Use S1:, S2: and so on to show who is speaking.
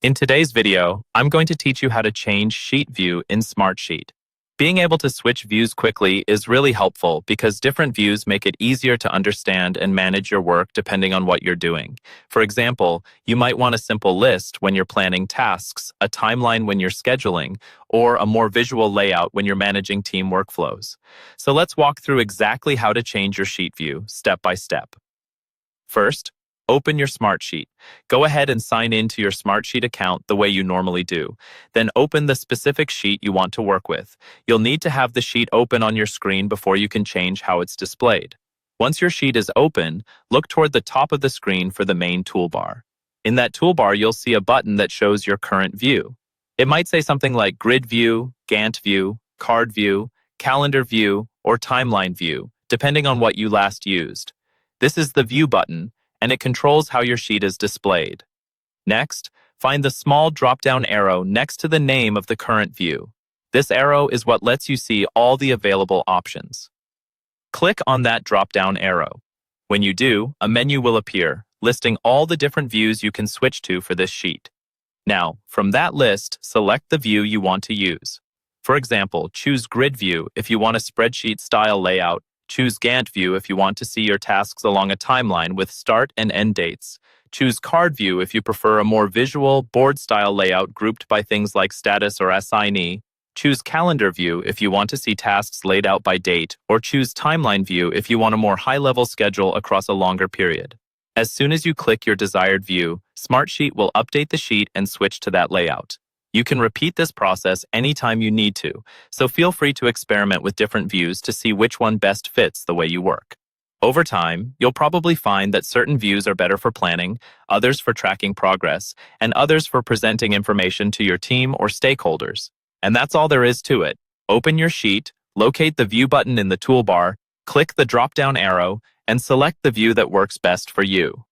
S1: In today's video, I'm going to teach you how to change sheet view in Smartsheet. Being able to switch views quickly is really helpful because different views make it easier to understand and manage your work depending on what you're doing. For example, you might want a simple list when you're planning tasks, a timeline when you're scheduling, or a more visual layout when you're managing team workflows. So let's walk through exactly how to change your sheet view step by step. First, open your Smartsheet. Go ahead and sign in to your Smartsheet account the way you normally do. Then open the specific sheet you want to work with. You'll need to have the sheet open on your screen before you can change how it's displayed. Once your sheet is open, look toward the top of the screen for the main toolbar. In that toolbar, you'll see a button that shows your current view. It might say something like Grid View, Gantt View, Card View, Calendar View, or Timeline View, depending on what you last used. This is the View button, and it controls how your sheet is displayed. Next, find the small drop-down arrow next to the name of the current view. This arrow is what lets you see all the available options. Click on that drop-down arrow. When you do, a menu will appear, listing all the different views you can switch to for this sheet. Now, from that list, select the view you want to use. For example, choose Grid View if you want a spreadsheet-style layout. Choose Gantt View if you want to see your tasks along a timeline with start and end dates. Choose Card View if you prefer a more visual, board-style layout grouped by things like status or assignee. Choose Calendar View if you want to see tasks laid out by date, or choose Timeline View if you want a more high-level schedule across a longer period. As soon as you click your desired view, Smartsheet will update the sheet and switch to that layout. You can repeat this process anytime you need to, so feel free to experiment with different views to see which one best fits the way you work. Over time, you'll probably find that certain views are better for planning, others for tracking progress, and others for presenting information to your team or stakeholders. And that's all there is to it. Open your sheet, locate the View button in the toolbar, click the drop-down arrow, and select the view that works best for you.